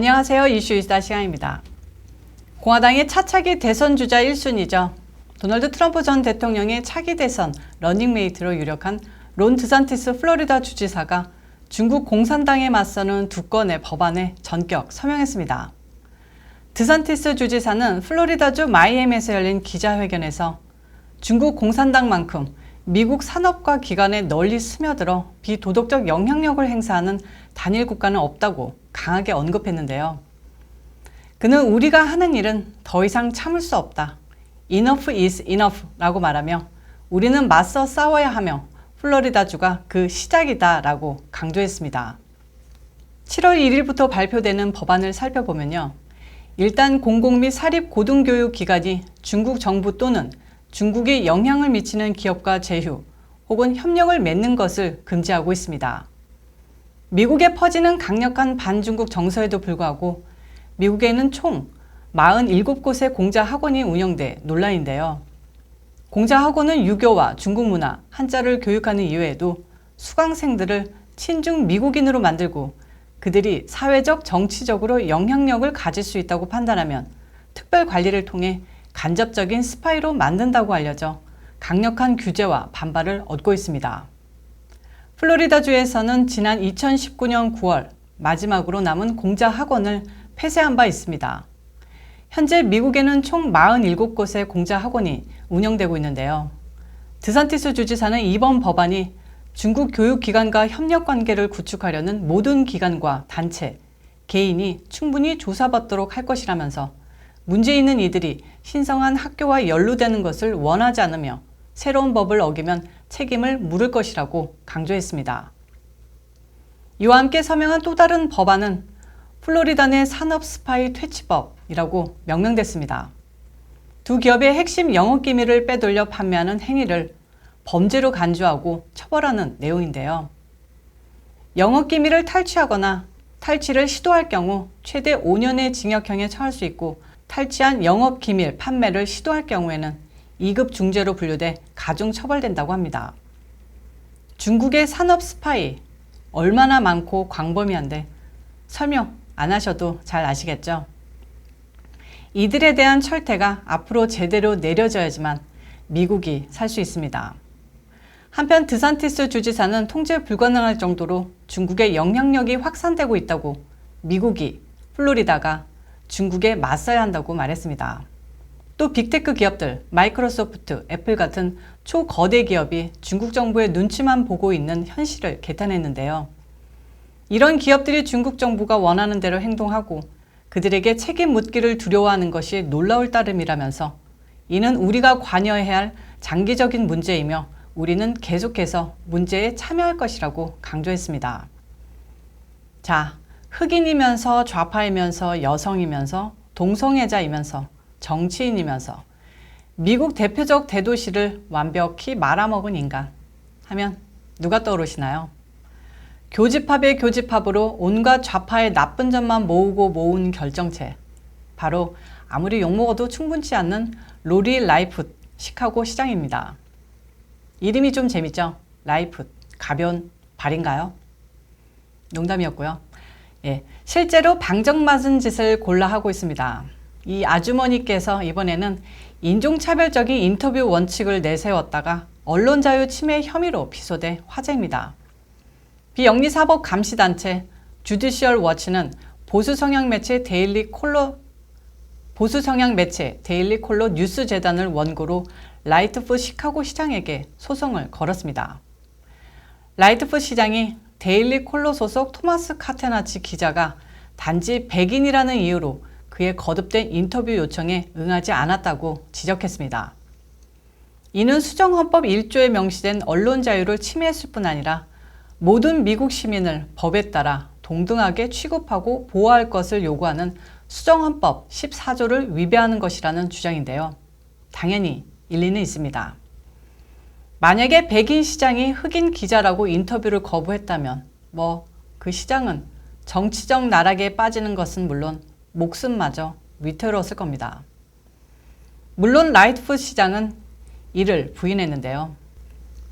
안녕하세요. 이슈이스타 시간입니다. 공화당의 차차기 대선 주자 1순위죠. 도널드 트럼프 전 대통령의 차기 대선 러닝메이트로 유력한 론 드산티스 플로리다 주지사가 중국 공산당에 맞서는 두 건의 법안에 전격 서명했습니다. 드산티스 주지사는 플로리다주 마이애미에서 열린 기자회견에서 중국 공산당만큼 미국 산업과 기관에 널리 스며들어 비도덕적 영향력을 행사하는 단일 국가는 없다고 강하게 언급했는데요. 그는 우리가 하는 일은 더 이상 참을 수 없다. Enough is enough 라고 말하며 우리는 맞서 싸워야 하며 플로리다주가 그 시작이다 라고 강조했습니다. 7월 1일부터 발표되는 법안을 살펴보면요. 일단 공공 및 사립 고등교육기관이 중국 정부 또는 중국에 영향을 미치는 기업과 제휴 혹은 협력을 맺는 것을 금지하고 있습니다. 미국에 퍼지는 강력한 반중국 정서에도 불구하고 미국에는 총 47곳의 공자학원이 운영돼 논란인데요. 공자학원은 유교와 중국 문화, 한자를 교육하는 이외에도 수강생들을 친중 미국인으로 만들고 그들이 사회적, 정치적으로 영향력을 가질 수 있다고 판단하면 특별 관리를 통해 간접적인 스파이로 만든다고 알려져 강력한 규제와 반발을 얻고 있습니다. 플로리다주에서는 지난 2019년 9월 마지막으로 남은 공자학원을 폐쇄한 바 있습니다. 현재 미국에는 총 47곳의 공자학원이 운영되고 있는데요. 드산티스 주지사는 이번 법안이 중국 교육기관과 협력관계를 구축하려는 모든 기관과 단체, 개인이 충분히 조사받도록 할 것이라면서 문제 있는 이들이 신성한 학교와 연루되는 것을 원하지 않으며 새로운 법을 어기면 책임을 물을 것이라고 강조했습니다. 이와 함께 서명한 또 다른 법안은 플로리다 내 산업 스파이 퇴치법이라고 명명됐습니다. 두 기업의 핵심 영업 기밀을 빼돌려 판매하는 행위를 범죄로 간주하고 처벌하는 내용인데요. 영업 기밀을 탈취하거나 탈취를 시도할 경우 최대 5년의 징역형에 처할 수 있고 탈취한 영업 기밀 판매를 시도할 경우에는 2급 중죄로 분류돼 가중 처벌된다고 합니다. 중국의 산업 스파이 얼마나 많고 광범위한데 설명 안 하셔도 잘 아시겠죠? 이들에 대한 철퇴가 앞으로 제대로 내려져야지만 미국이 살 수 있습니다. 한편 드산티스 주지사는 통제 불가능할 정도로 중국의 영향력이 확산되고 있다고 미국이, 플로리다가 중국에 맞서야 한다고 말했습니다. 또 빅테크 기업들, 마이크로소프트, 애플 같은 초거대 기업이 중국 정부의 눈치만 보고 있는 현실을 개탄했는데요. 이런 기업들이 중국 정부가 원하는 대로 행동하고 그들에게 책임 묻기를 두려워하는 것이 놀라울 따름이라면서 이는 우리가 관여해야 할 장기적인 문제이며 우리는 계속해서 문제에 참여할 것이라고 강조했습니다. 자, 흑인이면서 좌파이면서 여성이면서 동성애자이면서 정치인이면서 미국 대표적 대도시를 완벽히 말아먹은 인간 하면 누가 떠오르시나요? 교집합의 교집합으로 온갖 좌파의 나쁜 점만 모으고 모은 결정체. 바로 아무리 욕먹어도 충분치 않는 로리 라이풋 시카고 시장입니다. 이름이 좀 재밌죠? 라이풋, 가벼운 발인가요? 농담이었고요. 예, 실제로 방정맞은 짓을 골라 하고 있습니다. 이 아주머니께서 이번에는 인종차별적인 인터뷰 원칙을 내세웠다가 언론자유 침해 혐의로 기소돼 화제입니다. 비영리사법감시단체 주디시얼 워치는 보수성향 매체 데일리 콜로 뉴스 재단을 원고로 라이트풋 시카고 시장에게 소송을 걸었습니다. 라이트풋 시장이 데일리 콜로 소속 토마스 카테나치 기자가 단지 백인이라는 이유로 그의 거듭된 인터뷰 요청에 응하지 않았다고 지적했습니다. 이는 수정헌법 1조에 명시된 언론 자유를 침해했을 뿐 아니라 모든 미국 시민을 법에 따라 동등하게 취급하고 보호할 것을 요구하는 수정헌법 14조를 위배하는 것이라는 주장인데요. 당연히 일리는 있습니다. 만약에 백인 시장이 흑인 기자라고 인터뷰를 거부했다면 그 시장은 정치적 나락에 빠지는 것은 물론 목숨마저 위태로웠을 겁니다. 물론 라이트풋 시장은 이를 부인했는데요.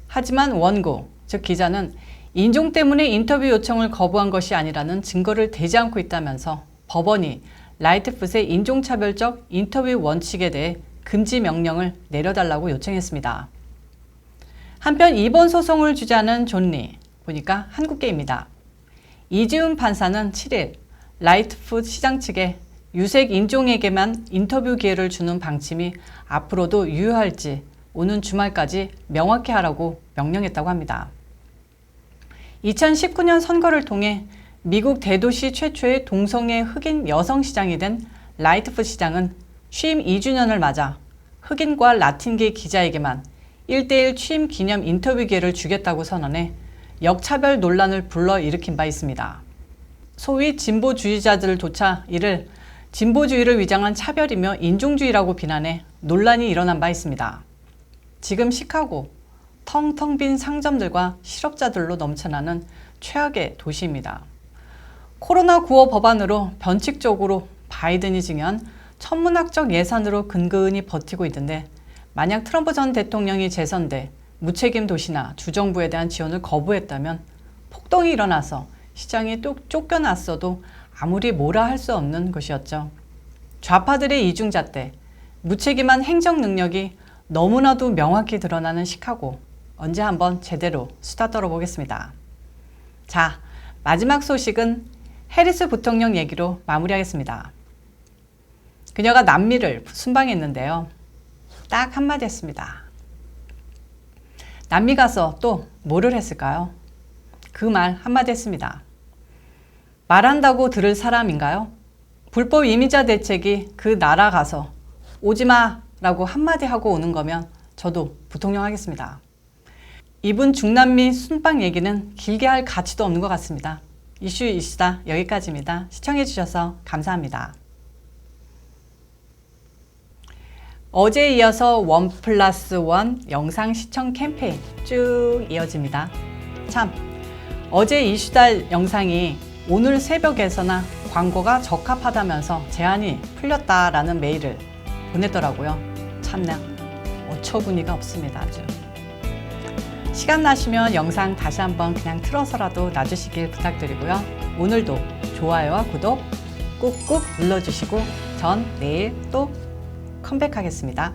하지만 원고, 즉 기자는 인종 때문에 인터뷰 요청을 거부한 것이 아니라는 증거를 대지 않고 있다면서 법원이 라이트풋의 인종차별적 인터뷰 원칙에 대해 금지 명령을 내려달라고 요청했습니다. 한편 이번 소송을 주재하는 존리, 보니까 한국계입니다. 이지훈 판사는 7일 라이트풋 시장 측에 유색 인종에게만 인터뷰 기회를 주는 방침이 앞으로도 유효할지 오는 주말까지 명확히 하라고 명령했다고 합니다. 2019년 선거를 통해 미국 대도시 최초의 동성애 흑인 여성 시장이 된 라이트풋 시장은 취임 2주년을 맞아 흑인과 라틴계 기자에게만 1대1 취임 기념 인터뷰 기회를 주겠다고 선언해 역차별 논란을 불러일으킨 바 있습니다. 소위 진보주의자들조차 이를 진보주의를 위장한 차별이며 인종주의라고 비난해 논란이 일어난 바 있습니다. 지금 시카고, 텅텅 빈 상점들과 실업자들로 넘쳐나는 최악의 도시입니다. 코로나 구호 법안으로 변칙적으로 바이든이 증여한 천문학적 예산으로 근근히 버티고 있는데 만약 트럼프 전 대통령이 재선돼 무책임 도시나 주정부에 대한 지원을 거부했다면 폭동이 일어나서 시장이 쫓겨났어도 아무리 뭐라 할 수 없는 것이었죠. 좌파들의 이중잣대, 무책임한 행정 능력이 너무나도 명확히 드러나는 시카고, 언제 한번 제대로 수다 떨어보겠습니다. 자, 마지막 소식은 해리스 부통령 얘기로 마무리하겠습니다. 그녀가 남미를 순방했는데요. 딱 한마디 했습니다. 남미 가서 또 뭐를 했을까요? 그 말 한마디 했습니다. 말한다고 들을 사람인가요? 불법 이민자 대책이 그 나라 가서 오지마 라고 한마디 하고 오는 거면 저도 부통령 하겠습니다. 이분 중남미 순방 얘기는 길게 할 가치도 없는 것 같습니다. 이슈 이슈다 여기까지입니다. 시청해주셔서 감사합니다. 어제에 이어서 1+1 영상 시청 캠페인 쭉 이어집니다. 참, 어제 이슈다 영상이 오늘 새벽에서나 광고가 적합하다면서 제한이 풀렸다라는 메일을 보냈더라고요. 참나 어처구니가 없습니다. 아주. 시간 나시면 영상 다시 한번 그냥 틀어서라도 놔주시길 부탁드리고요. 오늘도 좋아요와 구독 꾹꾹 눌러주시고 전 내일 또 컴백하겠습니다.